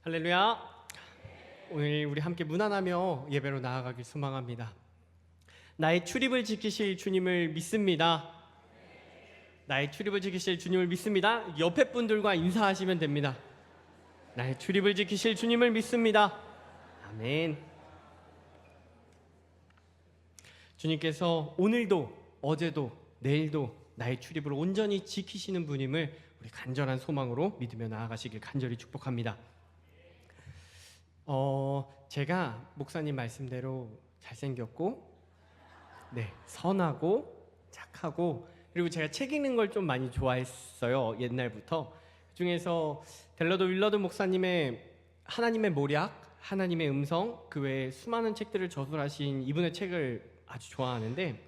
할렐루야. 오늘 우리 함께 문안하며 예배로 나아가길 소망합니다. 나의 출입을 지키실 주님을 믿습니다. 나의 출입을 지키실 주님을 믿습니다. 옆에 분들과 인사하시면 됩니다. 나의 출입을 지키실 주님을 믿습니다. 아멘. 주님께서 오늘도 어제도 내일도 나의 출입을 온전히 지키시는 분임을 우리 간절한 소망으로 믿으며 나아가시길 간절히 축복합니다. 제가 목사님 말씀대로 잘생겼고 선하고 착하고, 그리고 제가 책 읽는 걸 좀 많이 좋아했어요. 옛날부터. 그중에서 델러드 윌러드 목사님의 하나님의 모략, 하나님의 음성, 그 외에 수많은 책들을 저술하신 이분의 책을 아주 좋아하는데,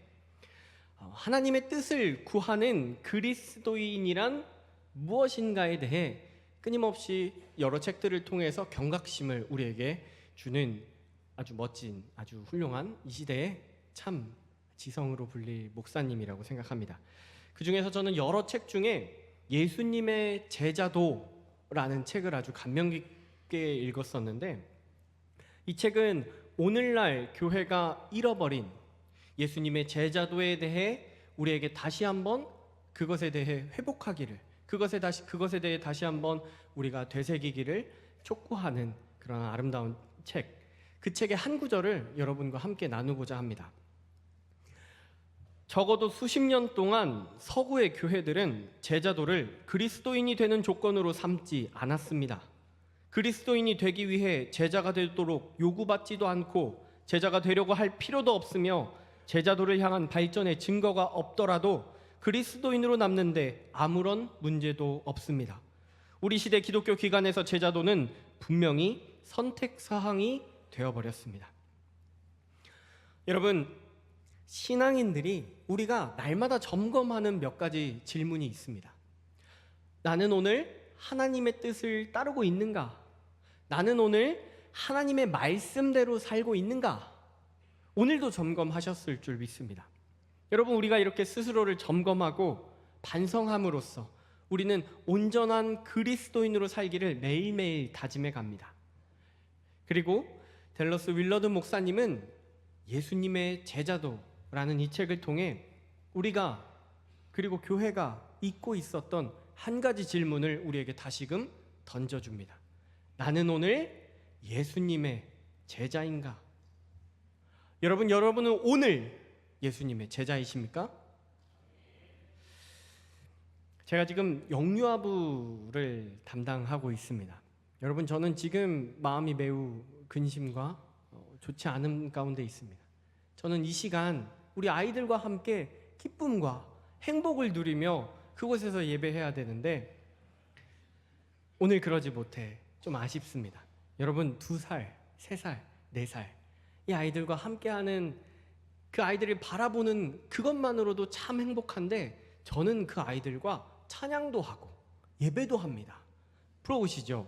하나님의 뜻을 구하는 그리스도인이란 무엇인가에 대해 끊임없이 여러 책들을 통해서 경각심을 우리에게 주는 아주 멋진, 아주 훌륭한 이 시대의 참 지성으로 불릴 목사님이라고 생각합니다. 그 중에서 저는 여러 책 중에 예수님의 제자도라는 책을 아주 감명 깊게 읽었었는데, 이 책은 오늘날 교회가 잃어버린 예수님의 제자도에 대해 우리에게 다시 한번 그것에 대해 회복하기를, 그것에 대해 다시 한번 우리가 되새기기를 촉구하는 그런 아름다운 책, 그 책의 한 구절을 여러분과 함께 나누고자 합니다. 적어도 수십 년 동안 서구의 교회들은 제자도를 그리스도인이 되는 조건으로 삼지 않았습니다. 그리스도인이 되기 위해 제자가 되도록 요구받지도 않고 제자가 되려고 할 필요도 없으며 제자도를 향한 발전의 증거가 없더라도 그리스도인으로 남는데 아무런 문제도 없습니다. 우리 시대 기독교 기관에서 제자도는 분명히 선택사항이 되어버렸습니다. 여러분, 신앙인들이 우리가 날마다 점검하는 몇 가지 질문이 있습니다. 나는 오늘 하나님의 뜻을 따르고 있는가? 나는 오늘 하나님의 말씀대로 살고 있는가? 오늘도 점검하셨을 줄 믿습니다. 여러분, 우리가 이렇게 스스로를 점검하고 반성함으로써 우리는 온전한 그리스도인으로 살기를 매일매일 다짐해 갑니다. 그리고 델러스 윌러드 목사님은 예수님의 제자도라는 이 책을 통해 우리가, 그리고 교회가 잊고 있었던 한 가지 질문을 우리에게 다시금 던져줍니다. 나는 오늘 예수님의 제자인가? 여러분은 오늘 예수님의 제자이십니까? 제가 지금 영유아부를 담당하고 있습니다. 여러분, 저는 지금 마음이 매우 근심과 좋지 않은 가운데 있습니다. 저는 이 시간 우리 아이들과 함께 기쁨과 행복을 누리며 그곳에서 예배해야 되는데 오늘 그러지 못해 좀 아쉽습니다. 여러분, 2살, 3살, 4살 이 아이들과 함께하는, 그 아이들을 바라보는 그것만으로도 참 행복한데, 저는 그 아이들과 찬양도 하고 예배도 합니다. 부러우시죠?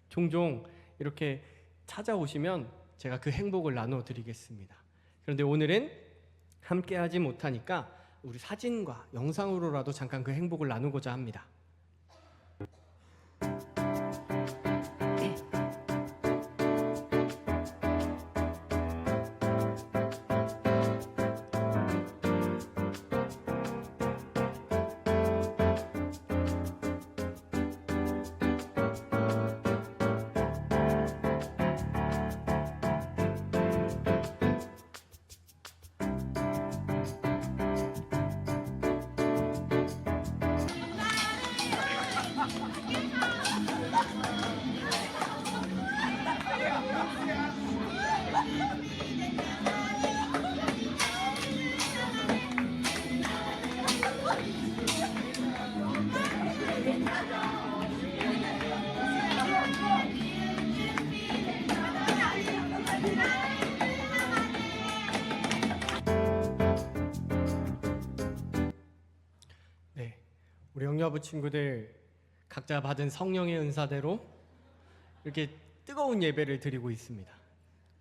종종 이렇게 찾아오시면 제가 그 행복을 나눠드리겠습니다. 그런데 오늘은 함께하지 못하니까 우리 사진과 영상으로라도 잠깐 그 행복을 나누고자 합니다. 우리 영유아부 친구들 각자 받은 성령의 은사대로 이렇게 뜨거운 예배를 드리고 있습니다.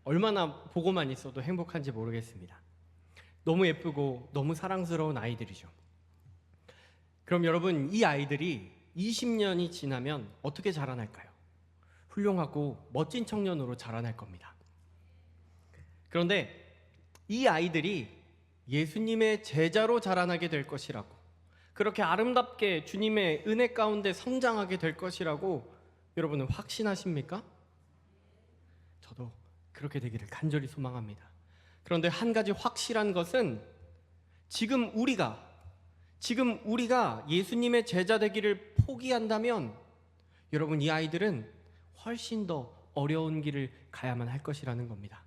얼마나 보고만 있어도 행복한지 모르겠습니다. 너무 예쁘고 너무 사랑스러운 아이들이죠. 그럼 여러분, 이 아이들이 20년이 지나면 어떻게 자라날까요? 훌륭하고 멋진 청년으로 자라날 겁니다. 그런데 이 아이들이 예수님의 제자로 자라나게 될 것이라고, 그렇게 아름답게 주님의 은혜 가운데 성장하게 될 것이라고 여러분은 확신하십니까? 저도 그렇게 되기를 간절히 소망합니다. 그런데 한 가지 확실한 것은 지금 우리가 예수님의 제자 되기를 포기한다면 여러분, 이 아이들은 훨씬 더 어려운 길을 가야만 할 것이라는 겁니다.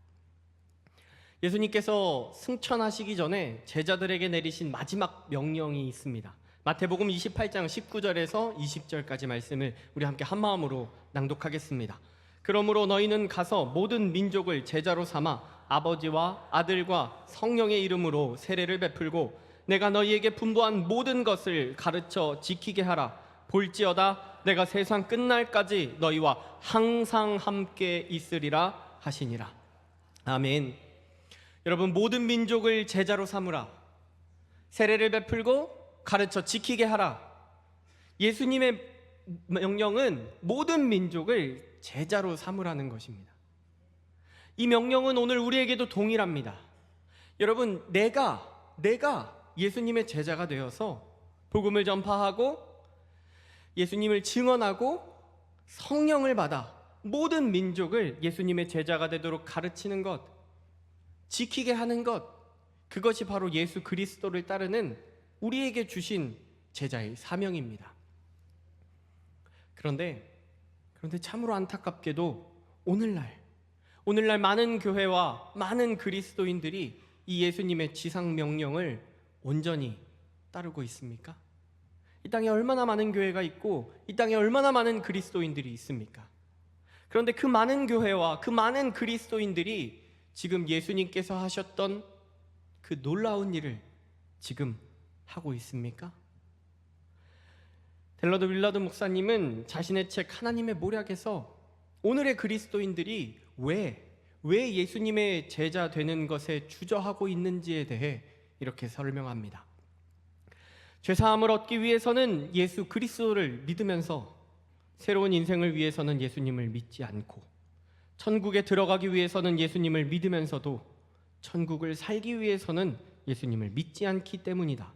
예수님께서 승천하시기 전에 제자들에게 내리신 마지막 명령이 있습니다. 마태복음 28장 19절에서 20절까지 말씀을 우리 함께 한 마음으로 낭독하겠습니다. 그러므로 너희는 가서 모든 민족을 제자로 삼아 아버지와 아들과 성령의 이름으로 세례를 베풀고 내가 너희에게 분부한 모든 것을 가르쳐 지키게 하라. 볼지어다 내가 세상 끝날까지 너희와 항상 함께 있으리라 하시니라. 아멘. 여러분, 모든 민족을 제자로 삼으라, 세례를 베풀고 가르쳐 지키게 하라. 예수님의 명령은 모든 민족을 제자로 삼으라는 것입니다. 이 명령은 오늘 우리에게도 동일합니다. 여러분, 내가 예수님의 제자가 되어서 복음을 전파하고 예수님을 증언하고 성령을 받아 모든 민족을 예수님의 제자가 되도록 가르치는 것, 지키게 하는 것, 그것이 바로 예수 그리스도를 따르는 우리에게 주신 제자의 사명입니다. 그런데 참으로 안타깝게도 오늘날 많은 교회와 많은 그리스도인들이 이 예수님의 지상 명령을 온전히 따르고 있습니까? 이 땅에 얼마나 많은 교회가 있고 이 땅에 얼마나 많은 그리스도인들이 있습니까? 그런데 그 많은 교회와 그 많은 그리스도인들이 지금 예수님께서 하셨던 그 놀라운 일을 지금 하고 있습니까? 델러드 윌러드 목사님은 자신의 책 하나님의 모략에서 오늘의 그리스도인들이 왜 예수님의 제자 되는 것에 주저하고 있는지에 대해 이렇게 설명합니다. 죄사함을 얻기 위해서는 예수 그리스도를 믿으면서 새로운 인생을 위해서는 예수님을 믿지 않고, 천국에 들어가기 위해서는 예수님을 믿으면서도 천국을 살기 위해서는 예수님을 믿지 않기 때문이다.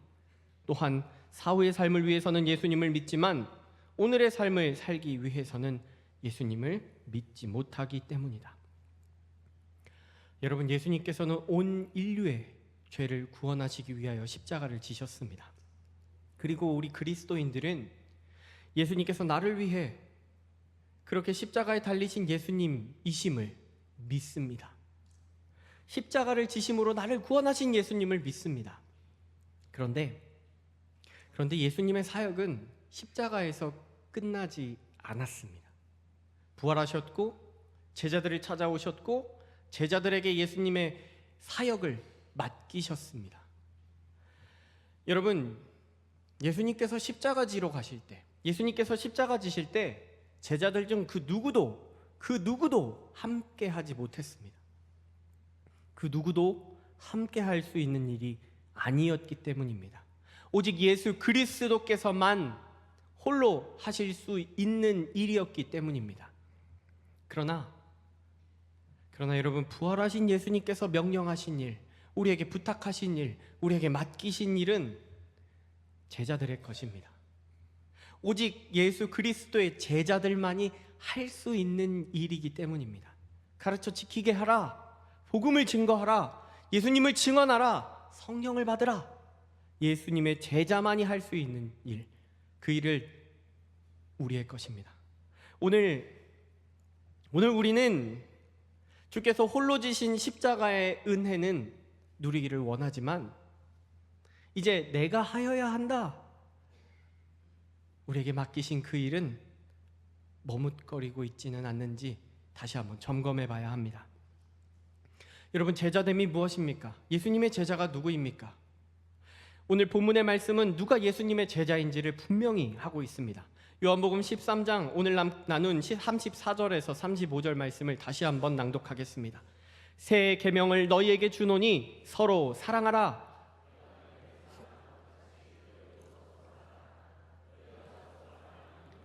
또한 사후의 삶을 위해서는 예수님을 믿지만 오늘의 삶을 살기 위해서는 예수님을 믿지 못하기 때문이다. 여러분, 예수님께서는 온 인류의 죄를 구원하시기 위하여 십자가를 지셨습니다. 그리고 우리 그리스도인들은 예수님께서 나를 위해 그렇게 십자가에 달리신 예수님이심을 믿습니다. 십자가를 지심으로 나를 구원하신 예수님을 믿습니다. 그런데 예수님의 사역은 십자가에서 끝나지 않았습니다. 부활하셨고 제자들을 찾아오셨고 제자들에게 예수님의 사역을 맡기셨습니다. 여러분, 예수님께서 십자가 지러 가실 때, 예수님께서 십자가 지실 때 제자들 중 그 누구도 함께 하지 못했습니다. 그 누구도 함께 할 수 있는 일이 아니었기 때문입니다. 오직 예수 그리스도께서만 홀로 하실 수 있는 일이었기 때문입니다. 그러나 여러분, 부활하신 예수님께서 명령하신 일, 우리에게 부탁하신 일, 우리에게 맡기신 일은 제자들의 것입니다. 오직 예수 그리스도의 제자들만이 할 수 있는 일이기 때문입니다. 가르쳐 지키게 하라, 복음을 증거하라, 예수님을 증언하라, 성령을 받으라. 예수님의 제자만이 할 수 있는 일, 그 일을 우리의 것입니다. 오늘 우리는 주께서 홀로 지신 십자가의 은혜는 누리기를 원하지만 이제 내가 하여야 한다, 우리에게 맡기신 그 일은 머뭇거리고 있지는 않는지 다시 한번 점검해 봐야 합니다. 여러분, 제자됨이 무엇입니까? 예수님의 제자가 누구입니까? 오늘 본문의 말씀은 누가 예수님의 제자인지를 분명히 하고 있습니다. 요한복음 13장 오늘 나눈 34절에서 35절 말씀을 다시 한번 낭독하겠습니다. 새 계명을 너희에게 주노니 서로 사랑하라.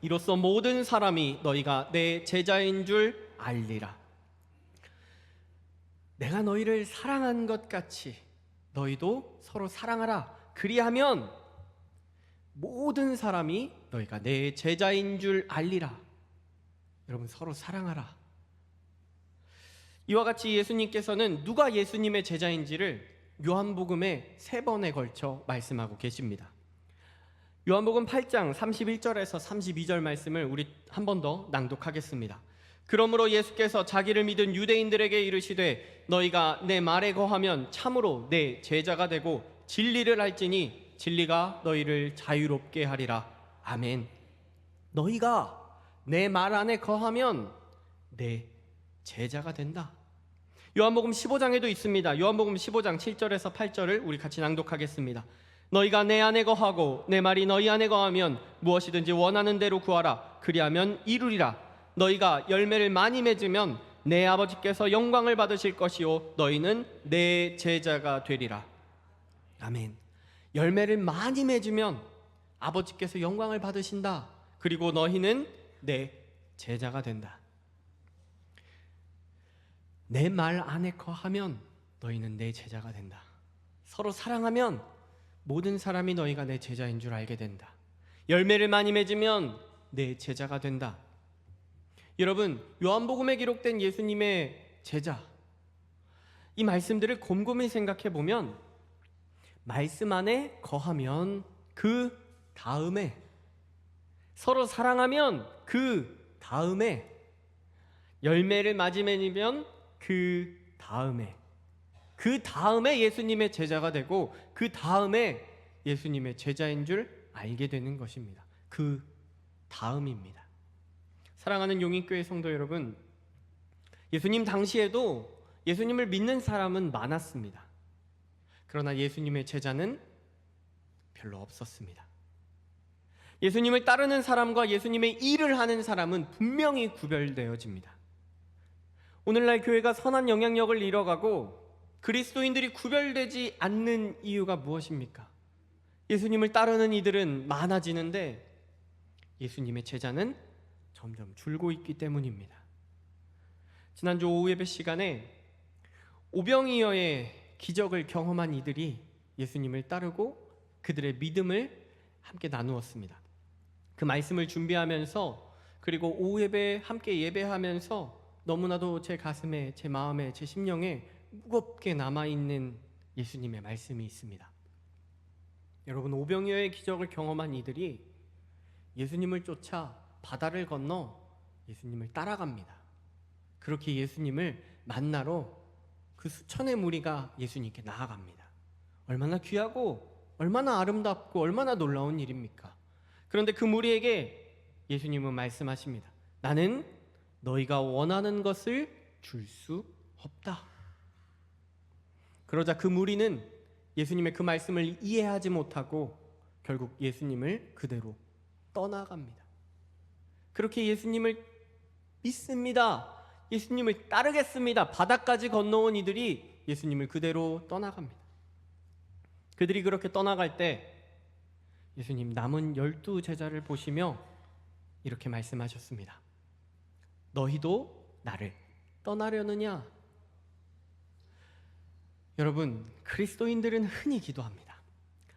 이로써 모든 사람이 너희가 내 제자인 줄 알리라. 내가 너희를 사랑한 것 같이 너희도 서로 사랑하라. 그리하면 모든 사람이 너희가 내 제자인 줄 알리라. 여러분, 서로 사랑하라. 이와 같이 예수님께서는 누가 예수님의 제자인지를 요한복음에 3번에 걸쳐 말씀하고 계십니다. 요한복음 8장 31절에서 32절 말씀을 우리 한 번 더 낭독하겠습니다. 그러므로 예수께서 자기를 믿은 유대인들에게 이르시되 너희가 내 말에 거하면 참으로 내 제자가 되고 진리를 알지니 진리가 너희를 자유롭게 하리라. 아멘. 너희가 내 말 안에 거하면 내 제자가 된다. 요한복음 15장에도 있습니다. 요한복음 15장 7절에서 8절을 우리 같이 낭독하겠습니다. 너희가 내 안에 거하고 내 말이 너희 안에 거하면 무엇이든지 원하는 대로 구하라. 그리하면 이루리라. 너희가 열매를 많이 맺으면 내 아버지께서 영광을 받으실 것이요 너희는 내 제자가 되리라. 아멘. 열매를 많이 맺으면 아버지께서 영광을 받으신다. 그리고 너희는 내 제자가 된다. 내 말 안에 거하면 너희는 내 제자가 된다. 서로 사랑하면 모든 사람이 너희가 내 제자인 줄 알게 된다. 열매를 많이 맺으면 내 제자가 된다. 여러분, 요한복음에 기록된 예수님의 제자, 이 말씀들을 곰곰이 생각해 보면 말씀 안에 거하면 그 다음에, 서로 사랑하면 그 다음에, 열매를 많이 맺으면 그 다음에 예수님의 제자가 되고 그 다음에 예수님의 제자인 줄 알게 되는 것입니다. 그 다음입니다. 사랑하는 용인교회 성도 여러분, 예수님 당시에도 예수님을 믿는 사람은 많았습니다. 그러나 예수님의 제자는 별로 없었습니다. 예수님을 따르는 사람과 예수님의 일을 하는 사람은 분명히 구별되어집니다. 오늘날 교회가 선한 영향력을 잃어가고 그리스도인들이 구별되지 않는 이유가 무엇입니까? 예수님을 따르는 이들은 많아지는데 예수님의 제자는 점점 줄고 있기 때문입니다. 지난주 오후 예배 시간에 오병이어의 기적을 경험한 이들이 예수님을 따르고 그들의 믿음을 함께 나누었습니다. 그 말씀을 준비하면서 그리고 오후 예배 함께 예배하면서 너무나도 제 가슴에, 제 마음에, 제 심령에 무겁게 남아있는 예수님의 말씀이 있습니다. 여러분, 오병이어의 기적을 경험한 이들이 예수님을 쫓아 바다를 건너 예수님을 따라갑니다. 그렇게 예수님을 만나러 그 수천의 무리가 예수님께 나아갑니다. 얼마나 귀하고 얼마나 아름답고 얼마나 놀라운 일입니까? 그런데 그 무리에게 예수님은 말씀하십니다. 나는 너희가 원하는 것을 줄 수 없다. 그러자 그 무리는 예수님의 그 말씀을 이해하지 못하고 결국 예수님을 그대로 떠나갑니다. 그렇게 예수님을 믿습니다. 예수님을 따르겠습니다. 바다까지 건너온 이들이 예수님을 그대로 떠나갑니다. 그들이 그렇게 떠나갈 때 예수님 남은 12제자를 보시며 이렇게 말씀하셨습니다. 너희도 나를 떠나려느냐? 여러분, 그리스도인들은 흔히 기도합니다.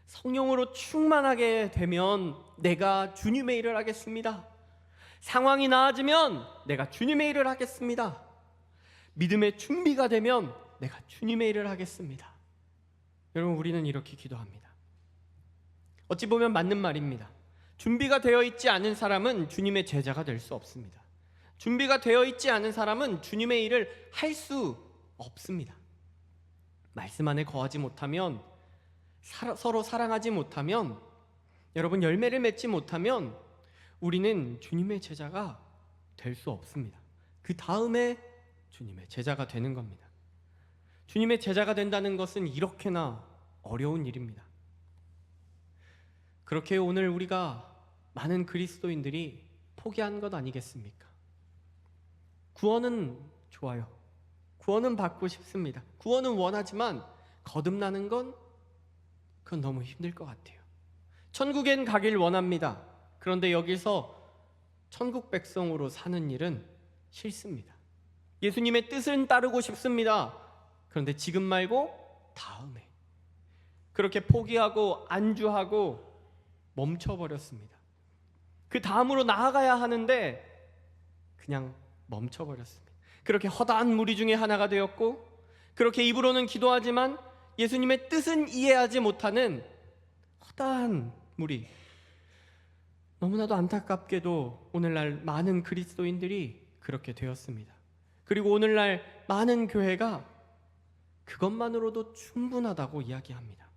성령으로 충만하게 되면 내가 주님의 일을 하겠습니다. 상황이 나아지면 내가 주님의 일을 하겠습니다. 믿음의 준비가 되면 내가 주님의 일을 하겠습니다. 여러분, 우리는 이렇게 기도합니다. 어찌 보면 맞는 말입니다. 준비가 되어 있지 않은 사람은 주님의 제자가 될 수 없습니다. 준비가 되어 있지 않은 사람은 주님의 일을 할 수 없습니다. 말씀 안에 거하지 못하면, 서로 사랑하지 못하면, 여러분 열매를 맺지 못하면 우리는 주님의 제자가 될 수 없습니다. 그 다음에 주님의 제자가 되는 겁니다. 주님의 제자가 된다는 것은 이렇게나 어려운 일입니다. 그렇게 오늘 우리가 많은 그리스도인들이 포기한 것 아니겠습니까? 구원은 좋아요. 구원은 받고 싶습니다. 구원은 원하지만 거듭나는 건 그건 너무 힘들 것 같아요. 천국엔 가길 원합니다. 그런데 여기서 천국 백성으로 사는 일은 싫습니다. 예수님의 뜻은 따르고 싶습니다. 그런데 지금 말고 다음에. 그렇게 포기하고 안주하고 멈춰버렸습니다. 그 다음으로 나아가야 하는데 그냥 멈춰버렸습니다. 그렇게 허다한 무리 중에 하나가 되었고, 그렇게 입으로는 기도하지만 예수님의 뜻은 이해하지 못하는 허다한 무리. 너무나도 안타깝게도 오늘날 많은 그리스도인들이 그렇게 되었습니다. 그리고 오늘날 많은 교회가 그것만으로도 충분하다고 이야기합니다.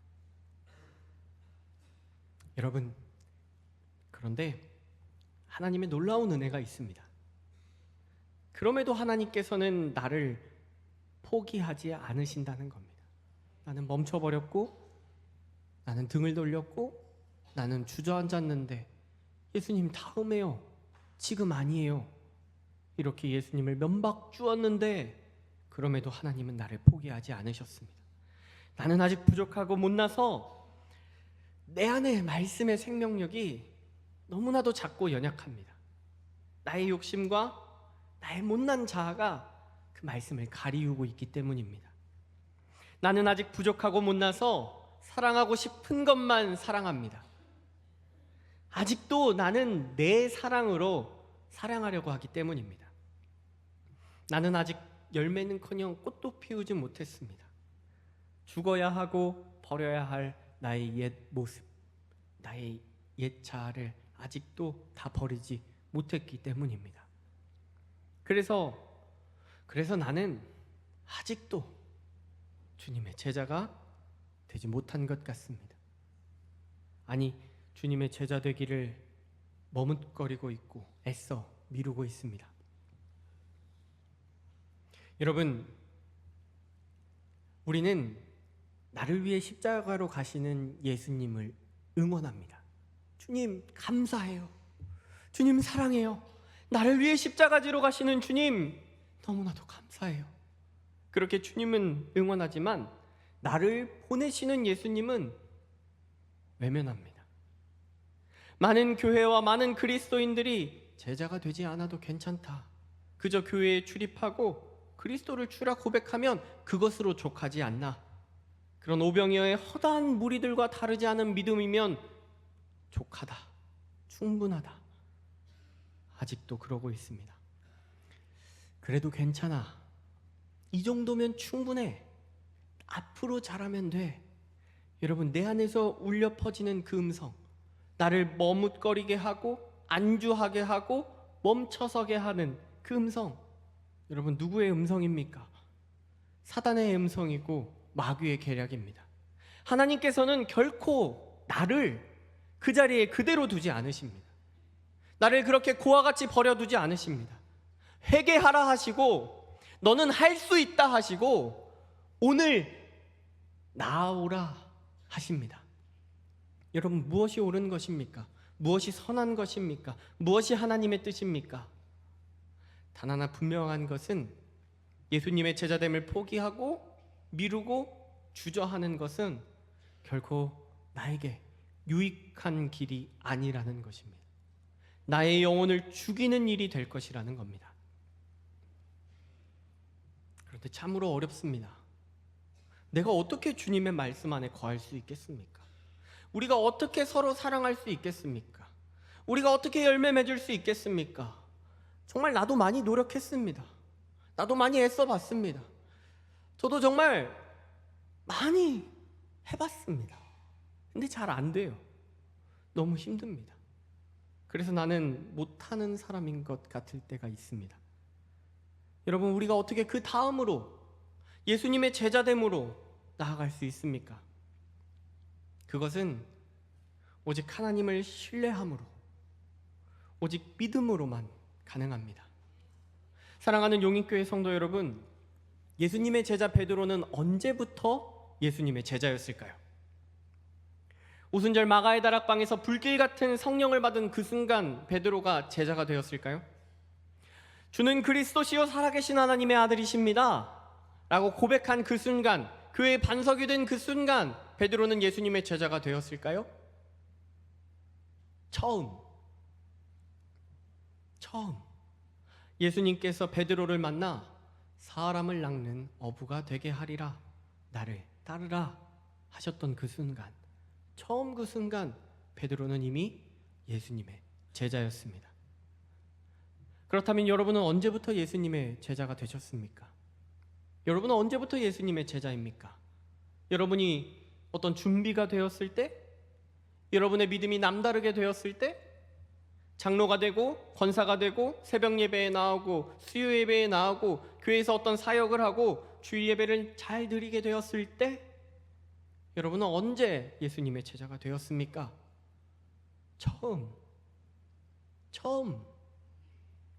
여러분, 그런데 하나님의 놀라운 은혜가 있습니다. 그럼에도 하나님께서는 나를 포기하지 않으신다는 겁니다. 나는 멈춰버렸고, 나는 등을 돌렸고, 나는 주저앉았는데 예수님 다음에요, 지금 아니에요, 이렇게 예수님을 면박 주었는데 그럼에도 하나님은 나를 포기하지 않으셨습니다. 나는 아직 부족하고 못나서 내 안에 말씀의 생명력이 너무나도 작고 연약합니다. 나의 욕심과 나의 못난 자아가 그 말씀을 가리우고 있기 때문입니다. 나는 아직 부족하고 못나서 사랑하고 싶은 것만 사랑합니다. 아직도 나는 내 사랑으로 사랑하려고 하기 때문입니다. 나는 아직 열매는커녕 꽃도 피우지 못했습니다. 죽어야 하고 버려야 할 나의 옛 모습, 나의 옛 자아를 아직도 다 버리지 못했기 때문입니다. 그래서 나는 아직도 주님의 제자가 되지 못한 것 같습니다. 아니, 주님의 제자 되기를 머뭇거리고 있고 애써 미루고 있습니다. 여러분, 우리는 나를 위해 십자가로 가시는 예수님을 응원합니다. 주님 감사해요. 주님 사랑해요. 나를 위해 십자가 지러 가시는 주님 너무나도 감사해요. 그렇게 주님은 응원하지만 나를 보내시는 예수님은 외면합니다. 많은 교회와 많은 그리스도인들이 제자가 되지 않아도 괜찮다, 그저 교회에 출입하고 그리스도를 주라 고백하면 그것으로 족하지 않나, 그런 오병이어의 허다한 무리들과 다르지 않은 믿음이면 족하다, 충분하다, 아직도 그러고 있습니다. 그래도 괜찮아, 이 정도면 충분해, 앞으로 잘하면 돼. 여러분, 내 안에서 울려 퍼지는 그 음성, 나를 머뭇거리게 하고 안주하게 하고 멈춰서게 하는 그 음성, 여러분 누구의 음성입니까? 사단의 음성이고 마귀의 계략입니다. 하나님께서는 결코 나를 그 자리에 그대로 두지 않으십니다. 나를 그렇게 고와 같이 버려두지 않으십니다. 회개하라 하시고 너는 할 수 있다 하시고 오늘 나아오라 하십니다. 여러분, 무엇이 옳은 것입니까? 무엇이 선한 것입니까? 무엇이 하나님의 뜻입니까? 단 하나 분명한 것은 예수님의 제자됨을 포기하고 미루고 주저하는 것은 결코 나에게 유익한 길이 아니라는 것입니다. 나의 영혼을 죽이는 일이 될 것이라는 겁니다. 그런데 참으로 어렵습니다. 내가 어떻게 주님의 말씀 안에 거할 수 있겠습니까? 우리가 어떻게 서로 사랑할 수 있겠습니까? 우리가 어떻게 열매 맺을 수 있겠습니까? 정말 나도 많이 노력했습니다. 나도 많이 애써봤습니다. 저도 정말 많이 해봤습니다. 근데 잘 안 돼요. 너무 힘듭니다. 그래서 나는 못하는 사람인 것 같을 때가 있습니다. 여러분, 우리가 어떻게 그 다음으로 예수님의 제자됨으로 나아갈 수 있습니까? 그것은 오직 하나님을 신뢰함으로, 오직 믿음으로만 가능합니다. 사랑하는 용인교회 성도 여러분, 예수님의 제자 베드로는 언제부터 예수님의 제자였을까요? 오순절 마가의 다락방에서 불길 같은 성령을 받은 그 순간 베드로가 제자가 되었을까요? 주는 그리스도시요 살아계신 하나님의 아들이십니다 라고 고백한 그 순간, 그의 반석이 된 그 순간 베드로는 예수님의 제자가 되었을까요? 처음. 처음 예수님께서 베드로를 만나 사람을 낚는 어부가 되게 하리라, 나를 따르라 하셨던 그 순간, 처음 그 순간 베드로는 이미 예수님의 제자였습니다. 그렇다면 여러분은 언제부터 예수님의 제자가 되셨습니까? 여러분은 언제부터 예수님의 제자입니까? 여러분이 어떤 준비가 되었을 때, 여러분의 믿음이 남다르게 되었을 때, 장로가 되고 권사가 되고 새벽 예배에 나오고 수요 예배에 나오고 교회에서 어떤 사역을 하고 주일 예배를 잘 드리게 되었을 때, 여러분은 언제 예수님의 제자가 되었습니까? 처음.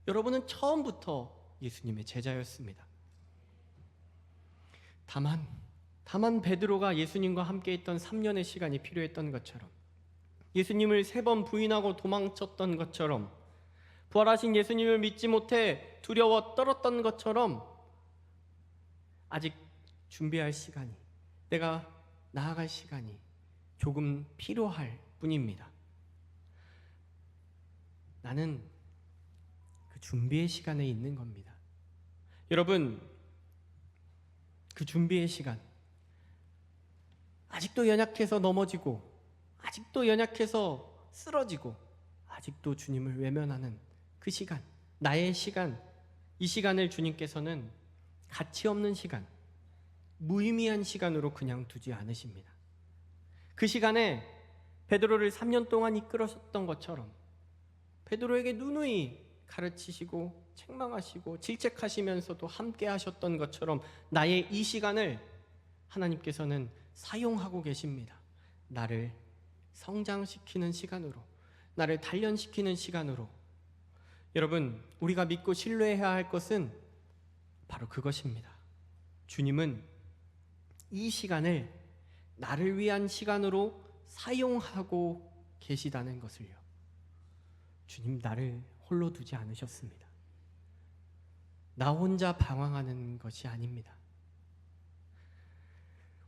여러분은 처음부터 예수님의 제자였습니다. 다만 베드로가 예수님과 함께 있던 3년의 시간이 필요했던 것처럼, 예수님을 3번 부인하고 도망쳤던 것처럼, 부활하신 예수님을 믿지 못해 두려워 떨었던 것처럼, 아직 준비할 시간이, 내가 나아갈 시간이 조금 필요할 뿐입니다. 나는 그 준비의 시간에 있는 겁니다. 여러분, 그 준비의 시간, 아직도 연약해서 넘어지고, 아직도 연약해서 쓰러지고, 아직도 주님을 외면하는 그 시간, 나의 시간, 이 시간을 주님께서는 가치 없는 시간, 무의미한 시간으로 그냥 두지 않으십니다. 그 시간에 베드로를 3년 동안 이끌으셨던 것처럼, 베드로에게 누누이 가르치시고 책망하시고 질책하시면서도 함께 하셨던 것처럼, 나의 이 시간을 하나님께서는 사용하고 계십니다. 나를 성장시키는 시간으로, 나를 단련시키는 시간으로. 여러분, 우리가 믿고 신뢰해야 할 것은 바로 그것입니다. 주님은 이 시간을 나를 위한 시간으로 사용하고 계시다는 것을요. 주님, 나를 홀로 두지 않으셨습니다. 나 혼자 방황하는 것이 아닙니다.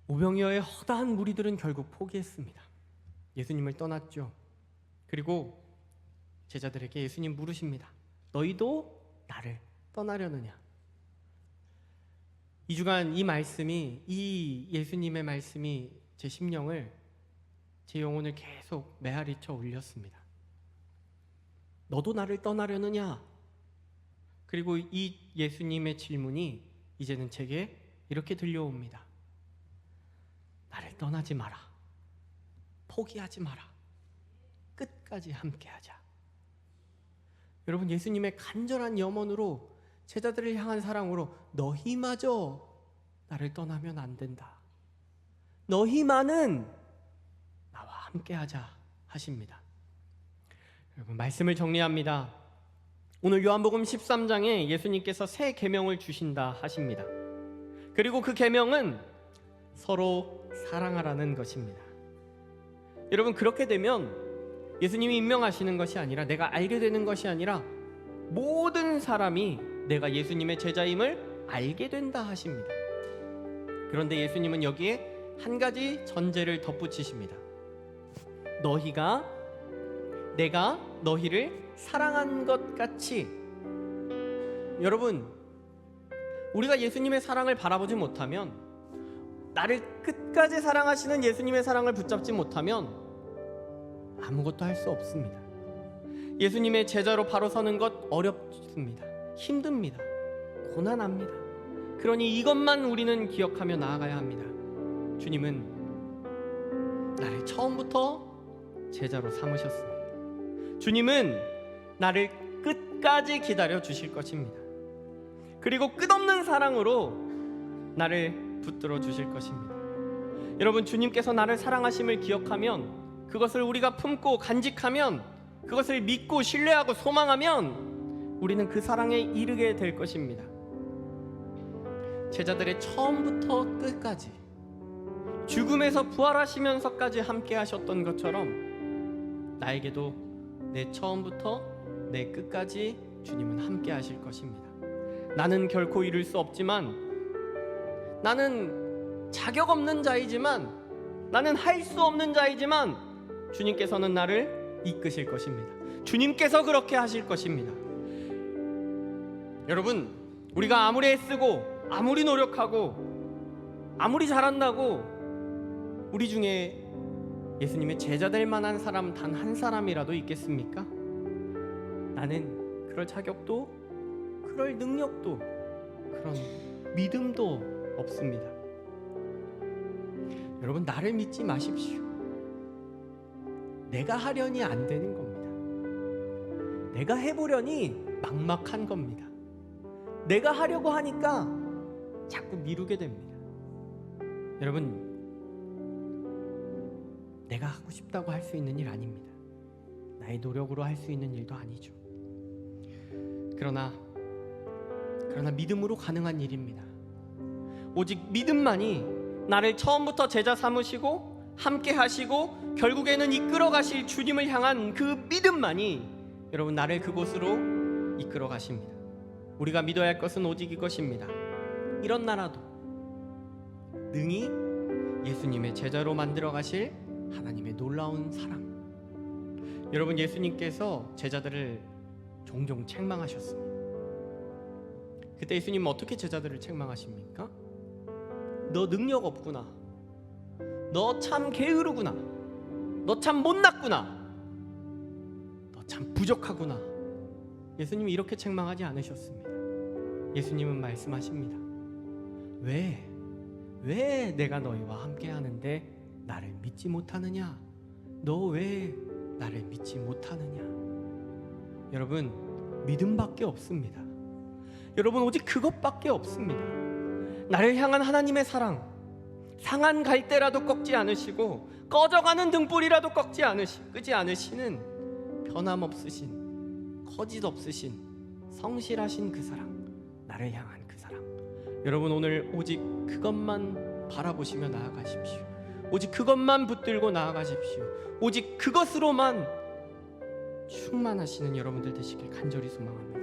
오병이어의 허다한 무리들은 결국 포기했습니다. 예수님을 떠났죠. 그리고 제자들에게 예수님 물으십니다. 너희도 나를 떠나려느냐? 이 주간 이 예수님의 말씀이 제 심령을, 제 영혼을 계속 메아리쳐 울렸습니다. 너도 나를 떠나려느냐? 그리고 이 예수님의 질문이 이제는 제게 이렇게 들려옵니다. 나를 떠나지 마라. 포기하지 마라. 끝까지 함께하자. 여러분, 예수님의 간절한 염원으로, 제자들을 향한 사랑으로, 너희마저 나를 떠나면 안 된다. 너희만은 나와 함께하자 하십니다. 여러분, 말씀을 정리합니다. 오늘 요한복음 13장에 예수님께서 새 계명을 주신다 하십니다. 그리고 그 계명은 서로 사랑하라는 것입니다. 여러분, 그렇게 되면 예수님이 임명하시는 것이 아니라, 내가 알게 되는 것이 아니라, 모든 사람이 내가 예수님의 제자임을 알게 된다 하십니다. 그런데 예수님은 여기에 한 가지 전제를 덧붙이십니다. 내가 너희를 사랑한 것 같이. 여러분, 우리가 예수님의 사랑을 바라보지 못하면, 나를 끝까지 사랑하시는 예수님의 사랑을 붙잡지 못하면 아무것도 할 수 없습니다. 예수님의 제자로 바로 서는 것 어렵습니다. 힘듭니다. 고난합니다. 그러니 이것만 우리는 기억하며 나아가야 합니다. 주님은 나를 처음부터 제자로 삼으셨습니다. 주님은 나를 끝까지 기다려 주실 것입니다. 그리고 끝없는 사랑으로 나를 붙들어 주실 것입니다. 여러분, 주님께서 나를 사랑하심을 기억하면, 그것을 우리가 품고 간직하면, 그것을 믿고 신뢰하고 소망하면 우리는 그 사랑에 이르게 될 것입니다. 제자들의 처음부터 끝까지, 죽음에서 부활하시면서까지 함께 하셨던 것처럼, 나에게도 내 처음부터 내 끝까지 주님은 함께 하실 것입니다. 나는 결코 이룰 수 없지만, 나는 자격 없는 자이지만, 나는 할 수 없는 자이지만, 주님께서는 나를 이끄실 것입니다. 주님께서 그렇게 하실 것입니다. 여러분, 우리가 아무리 애쓰고 아무리 노력하고 아무리 잘한다고 우리 중에 예수님의 제자 될 만한 사람 단 한 사람이라도 있겠습니까? 나는 그럴 자격도, 그럴 능력도, 그런 믿음도 없습니다. 여러분, 나를 믿지 마십시오. 내가 하려니 안 되는 겁니다. 내가 해보려니 막막한 겁니다. 내가 하려고 하니까 자꾸 미루게 됩니다. 여러분, 내가 하고 싶다고 할 수 있는 일 아닙니다. 나의 노력으로 할 수 있는 일도 아니죠. 그러나 믿음으로 가능한 일입니다. 오직 믿음만이 나를 처음부터 제자 삼으시고 함께 하시고 결국에는 이끌어 가실 주님을 향한 그 믿음만이 여러분, 나를 그곳으로 이끌어 가십니다. 우리가 믿어야 할 것은 오직 이것입니다. 이런 나라도 능히 예수님의 제자로 만들어 가실 하나님의 놀라운 사랑. 여러분, 예수님께서 제자들을 종종 책망하셨습니다. 그때 예수님은 어떻게 제자들을 책망하십니까? 너 능력 없구나. 너 참 게으르구나. 너 참 못났구나. 너 참 부족하구나. 예수님이 이렇게 책망하지 않으셨습니다. 예수님은 말씀하십니다. 왜 내가 너희와 함께 하는데 나를 믿지 못하느냐? 너 왜 나를 믿지 못하느냐? 여러분, 믿음밖에 없습니다. 여러분, 오직 그것밖에 없습니다. 나를 향한 하나님의 사랑, 상한 갈대라도 꺾지 않으시고 꺼져가는 등불이라도 끄지 않으시는 변함없으신, 거짓없으신, 성실하신 그 사랑, 나를 향한 그 사랑. 여러분, 오늘 오직 그것만 바라보시며 나아가십시오. 오직 그것만 붙들고 나아가십시오. 오직 그것으로만 충만하시는 여러분들 되시길 간절히 소망합니다.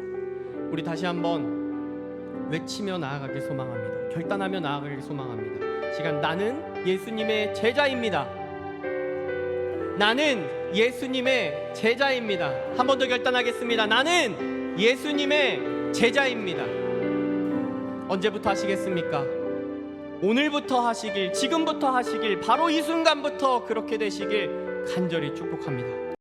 우리 다시 한번 외치며 나아가길 소망합니다. 결단하며 나아가길 소망합니다. 시간, 나는 예수님의 제자입니다. 나는 예수님의 제자입니다. 한 번 더 결단하겠습니다. 나는 예수님의 제자입니다. 언제부터 하시겠습니까? 오늘부터 하시길, 지금부터 하시길, 바로 이 순간부터 그렇게 되시길 간절히 축복합니다.